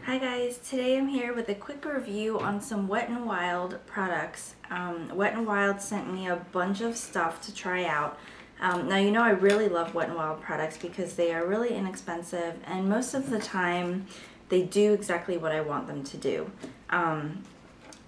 Hi guys, today I'm here with a quick review on some Wet n Wild products. Wet n Wild sent me a bunch of stuff to try out. Now you know I really love Wet n Wild products because they are really inexpensive and most of the time they do exactly what I want them to do.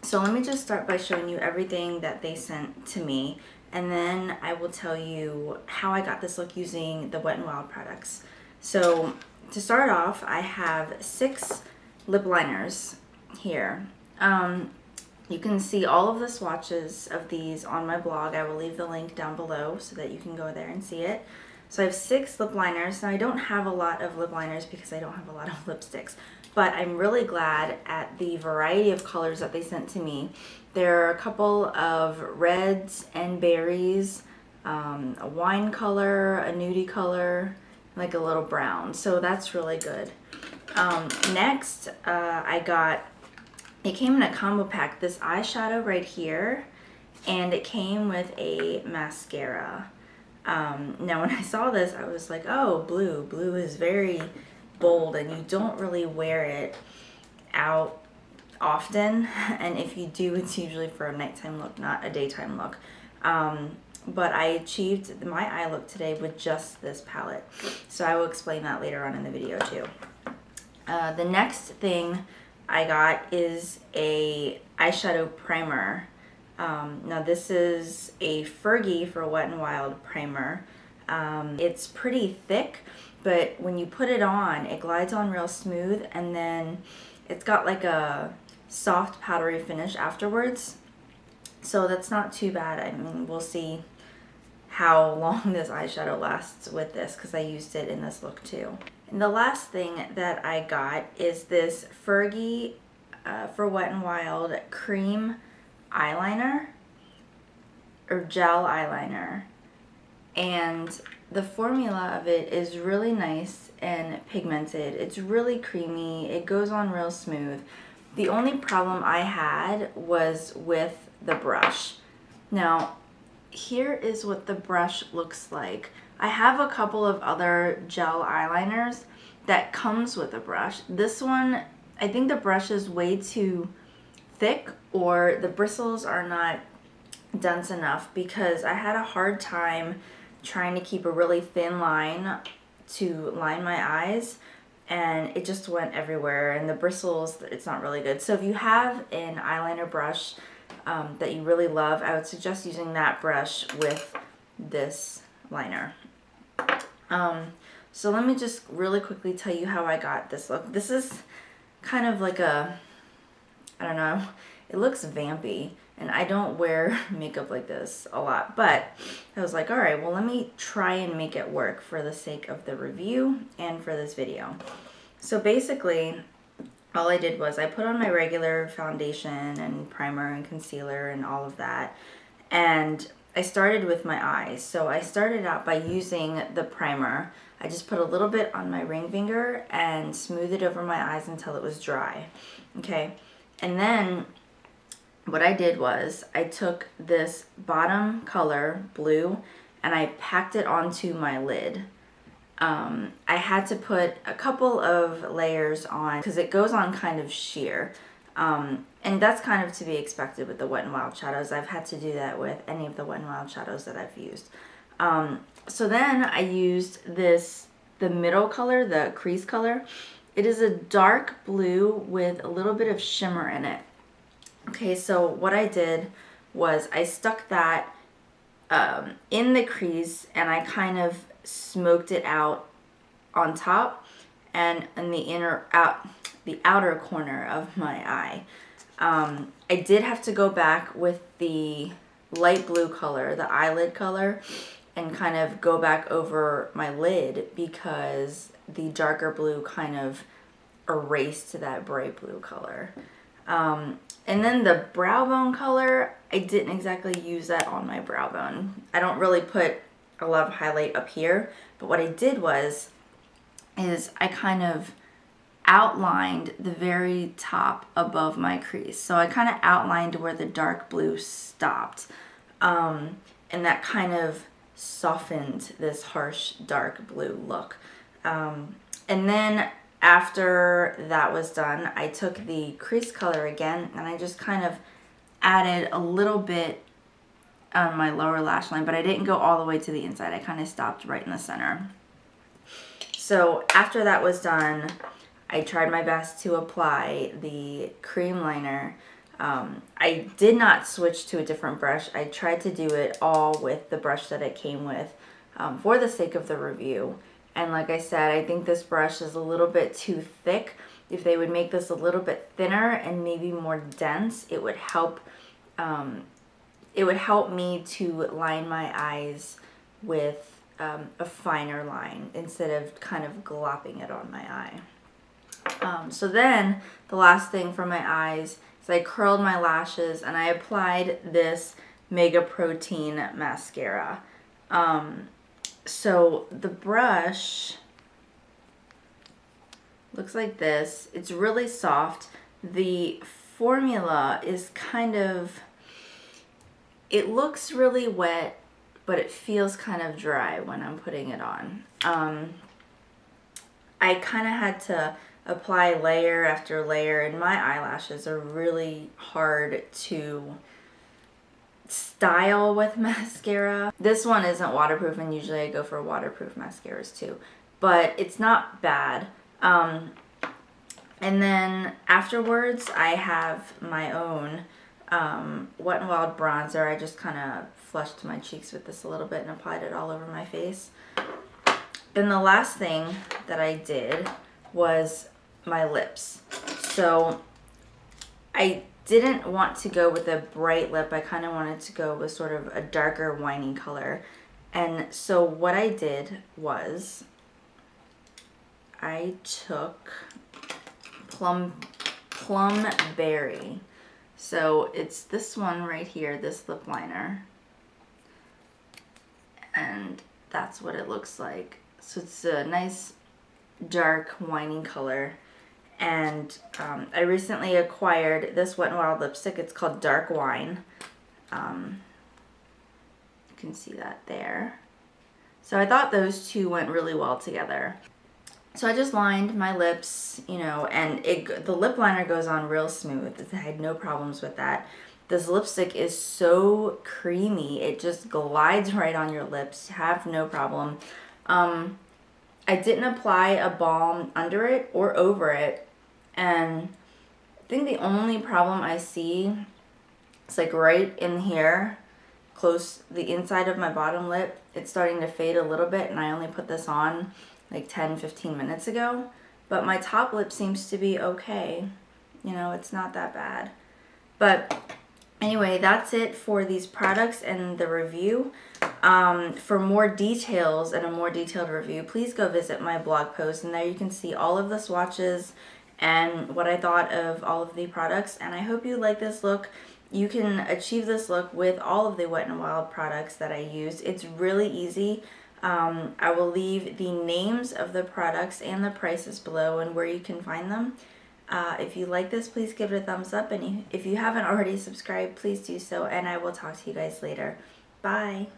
So let me just start by showing you everything that they sent to me, and then I will tell you how I got this look using the Wet n Wild products. So to start off, I have 6 lip liners here. You can see all of the swatches of these on my blog. I will leave the link down below so that you can go there and see it. So I have 6 lip liners. Now I don't have a lot of lip liners because I don't have a lot of lipsticks, but I'm really glad at the variety of colors that they sent to me. There are a couple of reds and berries, a wine color, a nudie color, like a little brown. So that's really good. Next, it came in a combo pack, this eyeshadow right here, and it came with a mascara. Now when I saw this, I was like, oh, blue. Blue is very bold and you don't really wear it out often. And if you do, it's usually for a nighttime look, not a daytime look. But I achieved my eye look today with just this palette. So I will explain that later on in the video too. The next thing I got is a eyeshadow primer. Now this is a Fergie for Wet n Wild primer. It's pretty thick, but when you put it on, it glides on real smooth, and then it's got like a soft powdery finish afterwards. So that's not too bad. I mean, we'll see how long this eyeshadow lasts with this because I used it in this look too. And the last thing that I got is this Fergie for Wet n Wild Creme eyeliner, or gel eyeliner. And the formula of it is really nice and pigmented. It's really creamy. It goes on real smooth. The only problem I had was with the brush. Now, here is what the brush looks like. I have a couple of other gel eyeliners that comes with a brush. This one, I think the brush is way too thick, or the bristles are not dense enough, because I had a hard time trying to keep a really thin line to line my eyes, and it just went everywhere, and the bristles, it's not really good. So if you have an eyeliner brush that you really love, I would suggest using that brush with this liner. So let me just really quickly tell you how I got this look. This is kind of like a, I don't know, it looks vampy, and I don't wear makeup like this a lot, but I was like, all right, well, let me try and make it work for the sake of the review and for this video. So basically, all I did was I put on my regular foundation and primer and concealer and all of that, and I started with my eyes. So I started out by using the primer. I just put a little bit on my ring finger and smoothed it over my eyes until it was dry. Okay, and then what I did was I took this bottom color, blue, and I packed it onto my lid. I had to put a couple of layers on because it goes on kind of sheer. And that's kind of to be expected with the Wet n Wild shadows. I've had to do that with any of the Wet n Wild shadows that I've used. So then I used the middle color, the crease color. It is a dark blue with a little bit of shimmer in it. Okay, so what I did was I stuck that in the crease, and I kind of smoked it out on top and in the outer corner of my eye. I did have to go back with the light blue color, the eyelid color, and kind of go back over my lid because the darker blue kind of erased that bright blue color. And then the brow bone color, I didn't exactly use that on my brow bone. I don't really put a lot of highlight up here, but what I did is I kind of outlined the very top above my crease. So I kind of outlined where the dark blue stopped, and that kind of softened this harsh dark blue look. And then after that was done, I took the crease color again and I just kind of added a little bit on my lower lash line, but I didn't go all the way to the inside. I kind of stopped right in the center. So after that was done, I tried my best to apply the cream liner. I did not switch to a different brush. I tried to do it all with the brush that it came with for the sake of the review. And like I said, I think this brush is a little bit too thick. If they would make this a little bit thinner and maybe more dense, it would help me to line my eyes with a finer line instead of kind of glopping it on my eye. So then the last thing for my eyes is I curled my lashes and I applied this Mega Protein mascara. So the brush looks like this. It's really soft. The formula is kind of, it looks really wet, but it feels kind of dry when I'm putting it on. I kind of had to apply layer after layer, and my eyelashes are really hard to style with mascara. This one isn't waterproof, and usually I go for waterproof mascaras too, but it's not bad. And then afterwards I have my own Wet n Wild bronzer. I just kind of flushed my cheeks with this a little bit and applied it all over my face. Then the last thing that I did was my lips. So I didn't want to go with a bright lip. I kind of wanted to go with sort of a darker winey color. And so what I did was I took Plum Berry. So it's this one right here, this lip liner. And that's what it looks like. So it's a nice dark winey color. And I recently acquired this Wet n Wild lipstick. It's called Dark Wine. You can see that there. So I thought those two went really well together. So I just lined my lips, you know, and the lip liner goes on real smooth. I had no problems with that. This lipstick is so creamy. It just glides right on your lips. Have no problem. I didn't apply a balm under it or over it. And I think the only problem I see is like right in here, close the inside of my bottom lip. It's starting to fade a little bit, and I only put this on like 10-15 minutes ago. But my top lip seems to be okay. You know, it's not that bad. But anyway, that's it for these products and the review. For more details and a more detailed review, please go visit my blog post, and there you can see all of the swatches and what I thought of all of the products. And I hope you like this look. You can achieve this look with all of the Wet n Wild products that I use. It's really easy. I will leave the names of the products and the prices below and where you can find them. If you like this, please give it a thumbs up, and if you haven't already subscribed, please do so, and I will talk to you guys later. Bye!